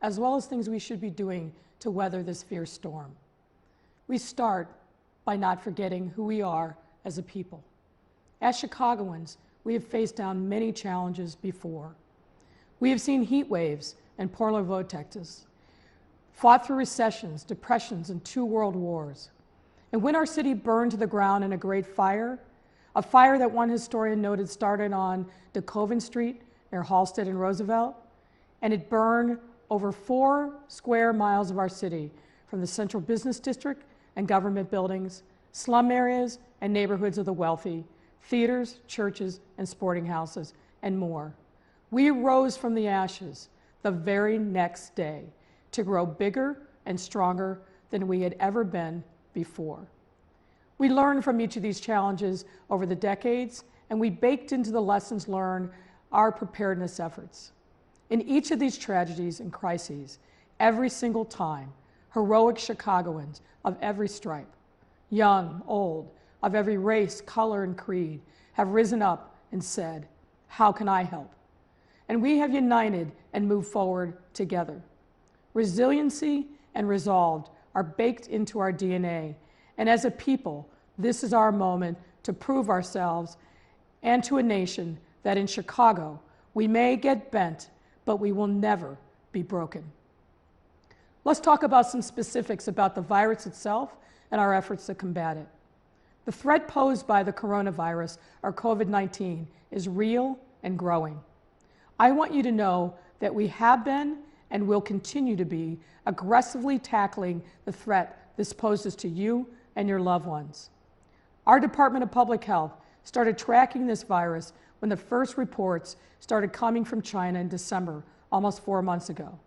as well as things we should be doing to weather this fierce storm. We start by not forgetting who we are as a people. As Chicagoans, we have faced down many challenges before. We have seen heat waves and polar vortexes, fought through recessions, depressions, and 2 world wars. And when our city burned to the ground in a great fire, a fire that one historian noted started on DeKoven Street near Halsted and Roosevelt, and it burned over 4 square miles of our city, from the central business district and government buildings, slum areas and neighborhoods of the wealthy, theaters, churches, and sporting houses, and more. We rose from the ashes the very next day to grow bigger and stronger than we had ever been before. We learned from each of these challenges over the decades, and we baked into the lessons learned our preparedness efforts. In each of these tragedies and crises, every single time, heroic Chicagoans of every stripe, young, old, of every race, color, and creed, have risen up and said, "How can I help?" And we have united and moved forward together. Resiliency and resolve are baked into our DNA, and as a people, this is our moment to prove ourselves and to a nation that in Chicago, we may get bent, but we will never be broken. Let's talk about some specifics about the virus itself and our efforts to combat it. The threat posed by the coronavirus, or COVID-19, is real and growing. I want you to know that we have been and will continue to be aggressively tackling the threat this poses to you and your loved ones. Our Department of Public Health started tracking this virus when the first reports started coming from China in December, almost 4 months ago.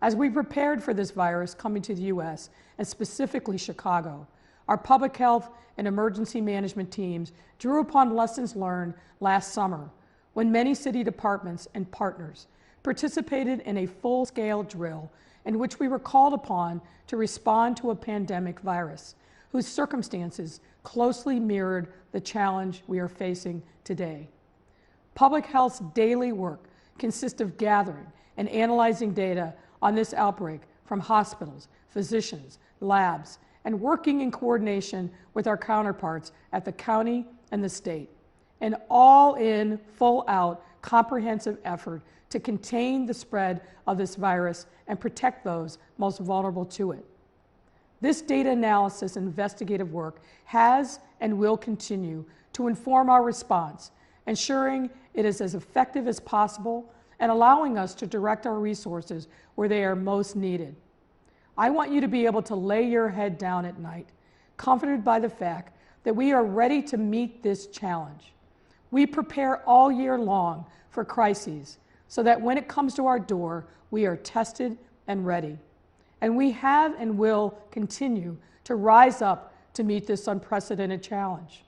As we prepared for this virus coming to the U.S., and specifically Chicago, our public health and emergency management teams drew upon lessons learned last summer when many city departments and partners participated in a full-scale drill in which we were called upon to respond to a pandemic virus whose circumstances closely mirrored the challenge we are facing today. Public health's daily work consists of gathering and analyzing data on this outbreak from hospitals, physicians, labs, and working in coordination with our counterparts at the county and the state. An all-in, full-out, comprehensive effort to contain the spread of this virus and protect those most vulnerable to it. This data analysis and investigative work has and will continue to inform our response, ensuring it is as effective as possible and allowing us to direct our resources where they are most needed. I want you to be able to lay your head down at night, comforted by the fact that we are ready to meet this challenge. We prepare all year long for crises so that when it comes to our door, we are tested and ready. And we have and will continue to rise up to meet this unprecedented challenge.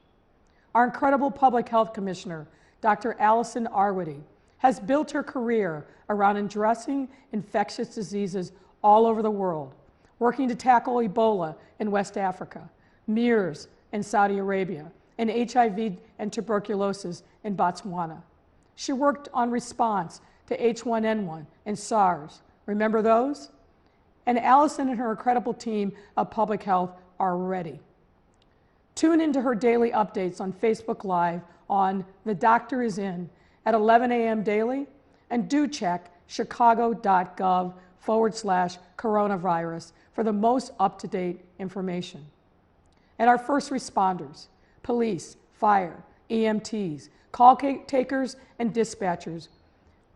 Our incredible Public Health Commissioner, Dr. Allison Arwady, has built her career around addressing infectious diseases all over the world, working to tackle Ebola in West Africa, MERS in Saudi Arabia, and HIV and tuberculosis in Botswana. She worked on response to H1N1 and SARS. Remember those? And Allison and her incredible team of public health are ready. Tune into her daily updates on Facebook Live on The Doctor Is In at 11 a.m. daily, and do check chicago.gov/coronavirus for the most up-to-date information. And our first responders, police, fire, EMTs, call takers, and dispatchers,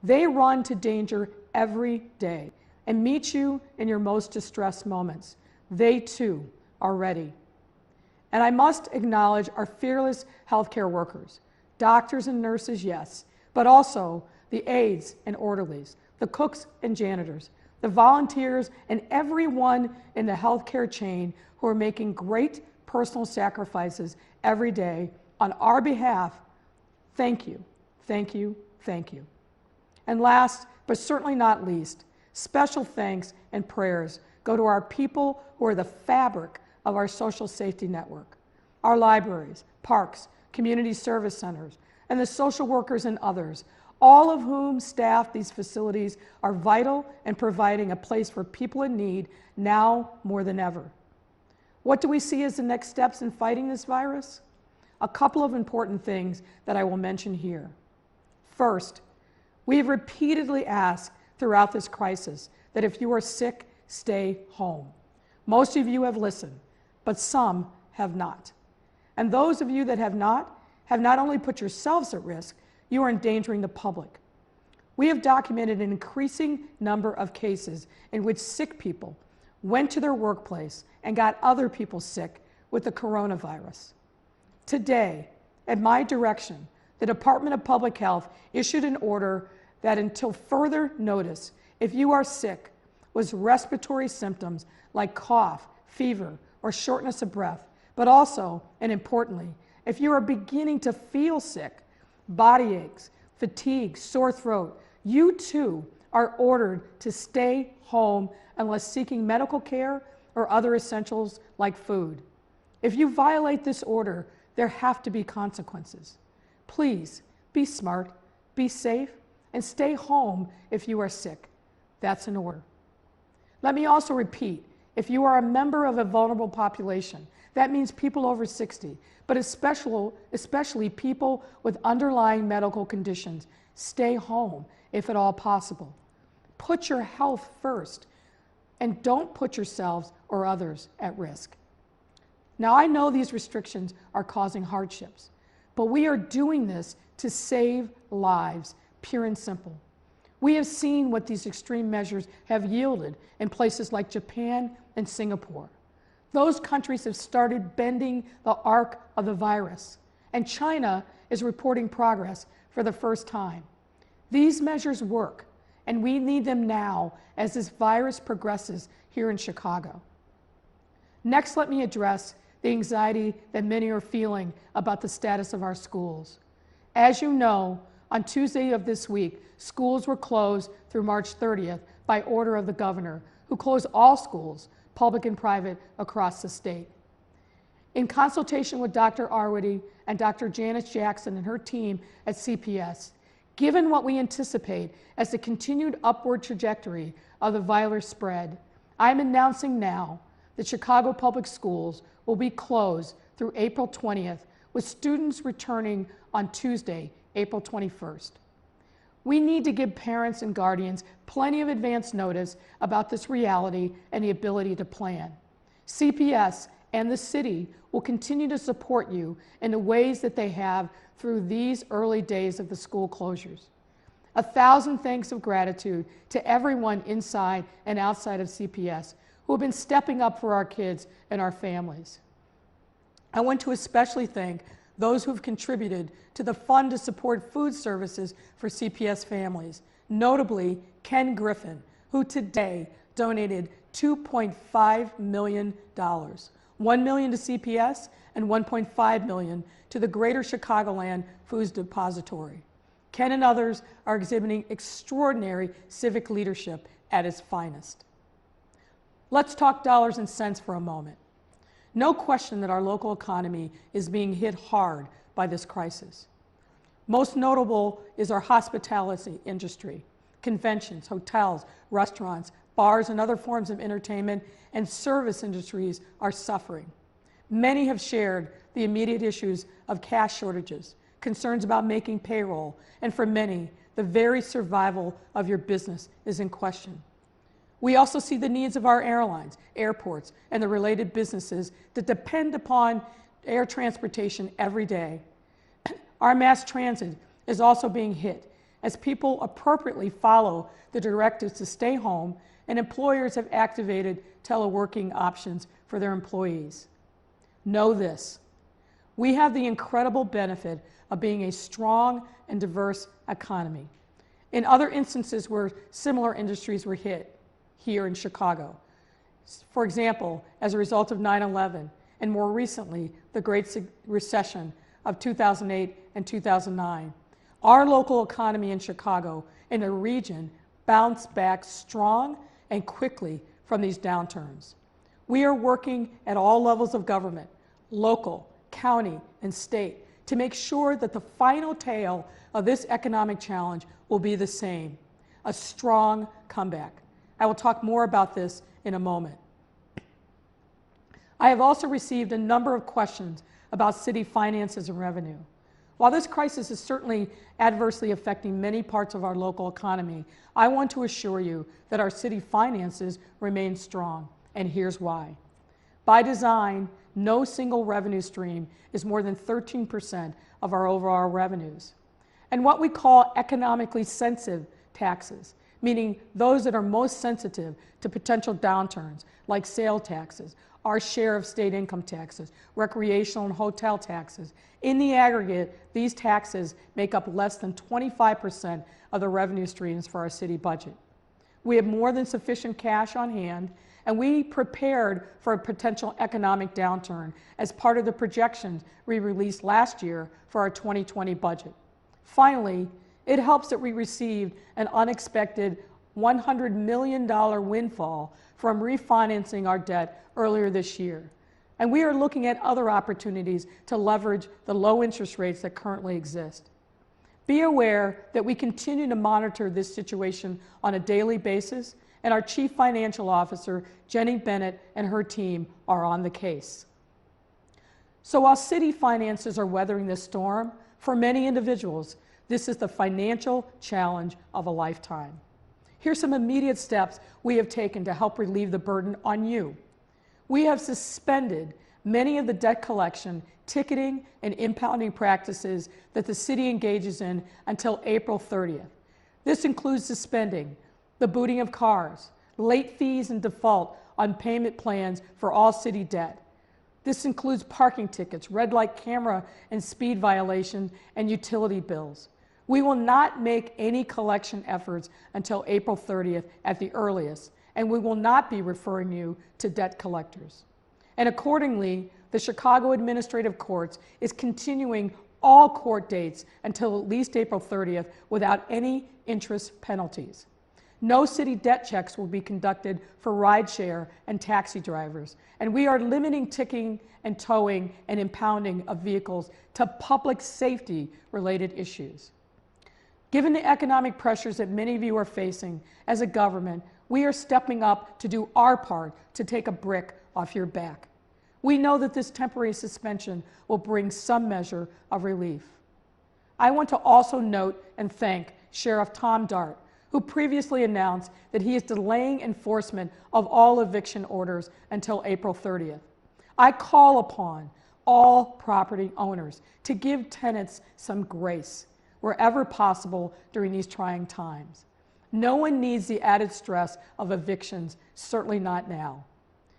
they run to danger every day and meet you in your most distressed moments. They too are ready. And I must acknowledge our fearless healthcare workers, doctors and nurses, yes, but also the aides and orderlies, the cooks and janitors, the volunteers, and everyone in the healthcare chain who are making great personal sacrifices every day on our behalf. Thank you, thank you, thank you. And last, but certainly not least, special thanks and prayers go to our people who are the fabric of our social safety network, our libraries, parks, community service centers, and the social workers and others, all of whom staff these facilities are vital in providing a place for people in need now more than ever. What do we see as the next steps in fighting this virus? A couple of important things that I will mention here. First, we have repeatedly asked throughout this crisis that if you are sick, stay home. Most of you have listened, but some have not. And those of you that have not only put yourselves at risk, you are endangering the public. We have documented an increasing number of cases in which sick people went to their workplace and got other people sick with the coronavirus. Today, at my direction, the Department of Public Health issued an order that until further notice, if you are sick with respiratory symptoms like cough, fever, or shortness of breath, but also, and importantly, if you are beginning to feel sick, body aches, fatigue, sore throat, you too are ordered to stay home unless seeking medical care or other essentials like food. If you violate this order, there have to be consequences. Please be smart, be safe, and stay home if you are sick. That's an order. Let me also repeat, if you are a member of a vulnerable population, that means people over 60, but especially people with underlying medical conditions, stay home if at all possible. Put your health first and don't put yourselves or others at risk. Now, I know these restrictions are causing hardships, but we are doing this to save lives, pure and simple. We have seen what these extreme measures have yielded in places like Japan and Singapore. Those countries have started bending the arc of the virus, and China is reporting progress for the first time. These measures work, and we need them now as this virus progresses here in Chicago. Next, let me address the anxiety that many are feeling about the status of our schools. As you know, on Tuesday of this week, schools were closed through March 30th by order of the governor, who closed all schools, public and private, across the state. In consultation with Dr. Arwady and Dr. Janice Jackson and her team at CPS, given what we anticipate as the continued upward trajectory of the virus spread, I'm announcing now that Chicago Public Schools will be closed through April 20th, with students returning on Tuesday, April 21st. We need to give parents and guardians plenty of advance notice about this reality and the ability to plan. CPS and the city will continue to support you in the ways that they have through these early days of the school closures. 1,000 thanks of gratitude to everyone inside and outside of CPS who have been stepping up for our kids and our families. I want to especially thank those who have contributed to the fund to support food services for CPS families, notably Ken Griffin, who today donated $2.5 million, $1 million to CPS and $1.5 million to the Greater Chicagoland Foods Depository. Ken and others are exhibiting extraordinary civic leadership at its finest. Let's talk dollars and cents for a moment. No question that our local economy is being hit hard by this crisis. Most notable is our hospitality industry. Conventions, hotels, restaurants, bars, and other forms of entertainment and service industries are suffering. Many have shared the immediate issues of cash shortages, concerns about making payroll, and for many, the very survival of your business is in question. We also see the needs of our airlines, airports, and the related businesses that depend upon air transportation every day. Our mass transit is also being hit as people appropriately follow the directives to stay home, and employers have activated teleworking options for their employees. Know this: we have the incredible benefit of being a strong and diverse economy. In other instances where similar industries were hit here in Chicago, for example, as a result of 9/11, and more recently, the Great Recession of 2008 and 2009, our local economy in Chicago and the region bounced back strong and quickly from these downturns. We are working at all levels of government, local, county, and state, to make sure that the final tale of this economic challenge will be the same, a strong comeback. I will talk more about this in a moment. I have also received a number of questions about city finances and revenue. While this crisis is certainly adversely affecting many parts of our local economy, I want to assure you that our city finances remain strong, and here's why. By design, no single revenue stream is more than 13% of our overall revenues. And what we call economically sensitive taxes, meaning those that are most sensitive to potential downturns, like sale taxes, our share of state income taxes, recreational and hotel taxes. In the aggregate, these taxes make up less than 25% of the revenue streams for our city budget. We have more than sufficient cash on hand, and we prepared for a potential economic downturn as part of the projections we released last year for our 2020 budget. Finally, it helps that we received an unexpected $100 million windfall from refinancing our debt earlier this year. And we are looking at other opportunities to leverage the low interest rates that currently exist. Be aware that we continue to monitor this situation on a daily basis, and our Chief Financial Officer, Jenny Bennett, and her team are on the case. So while city finances are weathering this storm, for many individuals, this is the financial challenge of a lifetime. Here's some immediate steps we have taken to help relieve the burden on you. We have suspended many of the debt collection, ticketing, and impounding practices that the city engages in until April 30th. This includes suspending the booting of cars, late fees and default on payment plans for all city debt. This includes parking tickets, red light camera and speed violations, and utility bills. We will not make any collection efforts until April 30th at the earliest, and we will not be referring you to debt collectors. And accordingly, the Chicago Administrative Courts is continuing all court dates until at least April 30th without any interest penalties. No city debt checks will be conducted for rideshare and taxi drivers, and we are limiting ticketing and towing and impounding of vehicles to public safety-related issues. Given the economic pressures that many of you are facing, as a government, we are stepping up to do our part to take a brick off your back. We know that this temporary suspension will bring some measure of relief. I want to also note and thank Sheriff Tom Dart, who previously announced that he is delaying enforcement of all eviction orders until April 30th. I call upon all property owners to give tenants some grace wherever possible during these trying times. No one needs the added stress of evictions, certainly not now.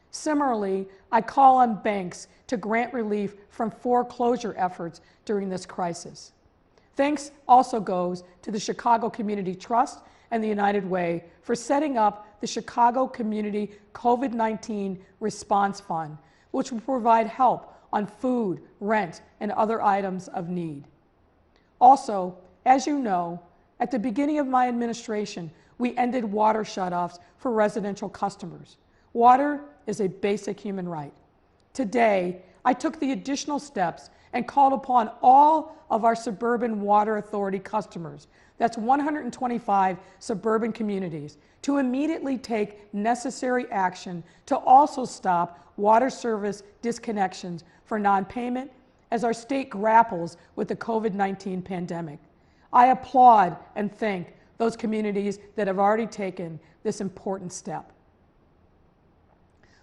Similarly, I call on banks to grant relief from foreclosure efforts during this crisis. Thanks also goes to the Chicago Community Trust and the United Way for setting up the Chicago Community COVID-19 Response Fund, which will provide help on food, rent, and other items of need. Also, as you know, at the beginning of my administration, we ended water shutoffs for residential customers. Water is a basic human right. Today, I took the additional steps and called upon all of our suburban water authority customers, that's 125 suburban communities, to immediately take necessary action to also stop water service disconnections for non-payment as our state grapples with the COVID-19 pandemic. I applaud and thank those communities that have already taken this important step.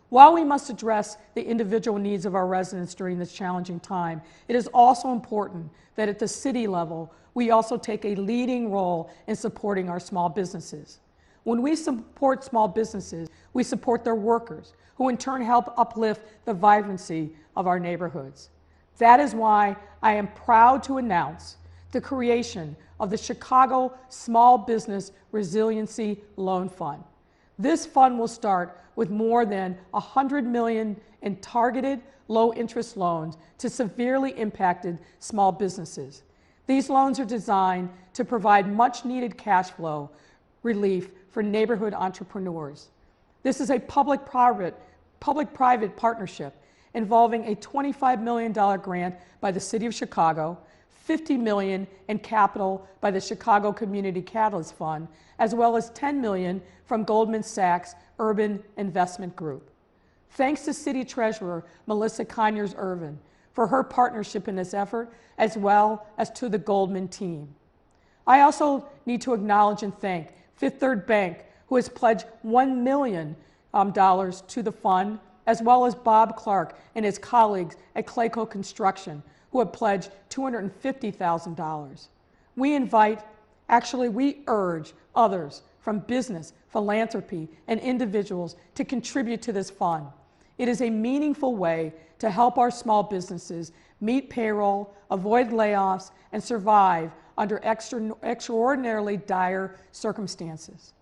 While we must address the individual needs of our residents during this challenging time, it is also important that at the city level, we also take a leading role in supporting our small businesses. When we support small businesses, we support their workers, who in turn help uplift the vibrancy of our neighborhoods. That is why I am proud to announce the creation of the Chicago Small Business Resiliency Loan Fund. This fund will start with more than $100 million in targeted low-interest loans to severely impacted small businesses. These loans are designed to provide much-needed cash flow relief for neighborhood entrepreneurs. This is a public-private partnership, involving a $25 million grant by the City of Chicago, $50 million in capital by the Chicago Community Catalyst Fund, as well as $10 million from Goldman Sachs Urban Investment Group. Thanks to City Treasurer Melissa Conyers-Irvin for her partnership in this effort, as well as to the Goldman team. I also need to acknowledge and thank Fifth Third Bank, who has pledged $1 million to the fund, as well as Bob Clark and his colleagues at Clayco Construction, who have pledged $250,000. We urge others from business, philanthropy, and individuals to contribute to this fund. It is a meaningful way to help our small businesses meet payroll, avoid layoffs, and survive under extraordinarily dire circumstances.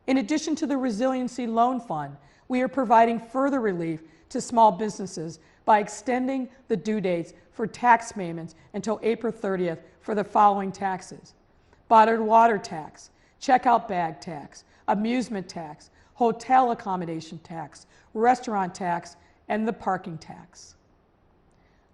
In addition to the Resiliency Loan Fund, we are providing further relief to small businesses by extending the due dates for tax payments until April 30th for the following taxes: bottled water tax, checkout bag tax, amusement tax, hotel accommodation tax, restaurant tax, and the parking tax.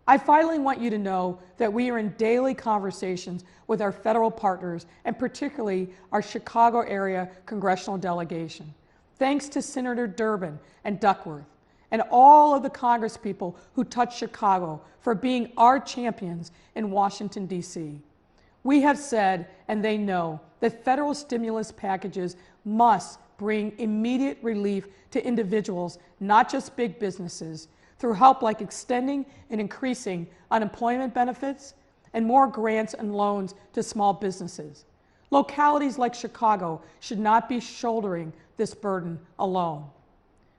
I finally want you to know that we are in daily conversations with our federal partners, and particularly our Chicago area congressional delegation. Thanks to Senator Durbin and Duckworth and all of the congresspeople who touch Chicago for being our champions in Washington, D.C. We have said, and they know, that federal stimulus packages must bring immediate relief to individuals, not just big businesses, through help like extending and increasing unemployment benefits and more grants and loans to small businesses. Localities like Chicago should not be shouldering this burden alone.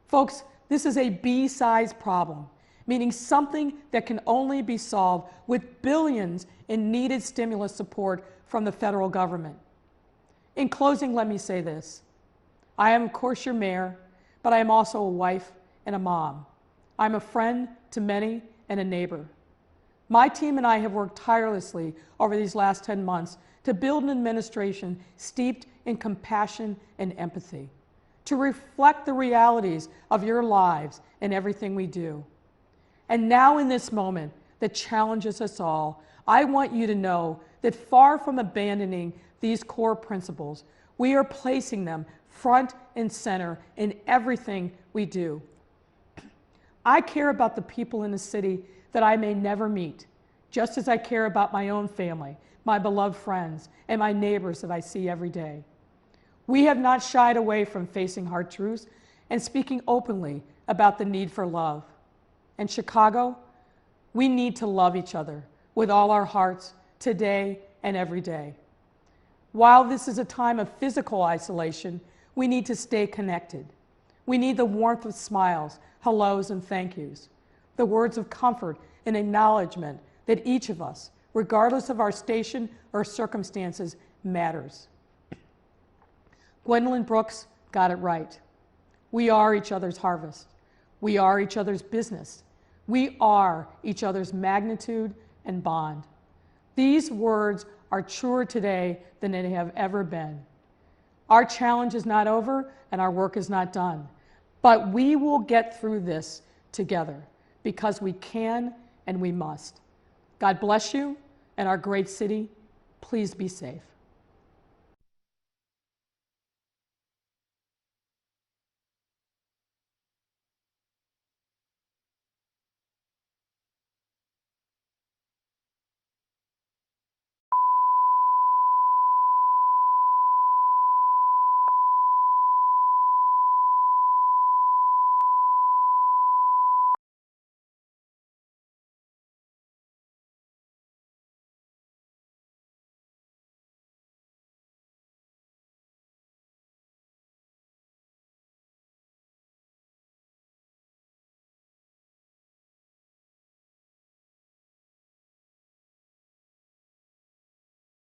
Folks, this is a B-sized problem, meaning something that can only be solved with billions in needed stimulus support from the federal government. In closing, let me say this. I am, of course, your mayor, but I am also a wife and a mom. I'm a friend to many and a neighbor. My team and I have worked tirelessly over these last 10 months to build an administration steeped in compassion and empathy, to reflect the realities of your lives in everything we do. And now in this moment that challenges us all, I want you to know that far from abandoning these core principles, we are placing them front and center in everything we do. I care about the people in the city that I may never meet, just as I care about my own family, my beloved friends, and my neighbors that I see every day. We have not shied away from facing hard truths and speaking openly about the need for love. In Chicago, we need to love each other with all our hearts today and every day. While this is a time of physical isolation, we need to stay connected. We need the warmth of smiles, hellos, and thank yous, the words of comfort and acknowledgement that each of us, regardless of our station or circumstances, matters. Gwendolyn Brooks got it right. We are each other's harvest. We are each other's business. We are each other's magnitude and bond. These words are truer today than they have ever been. Our challenge is not over and our work is not done, but we will get through this together because we can and we must. God bless you and our great city. Please be safe.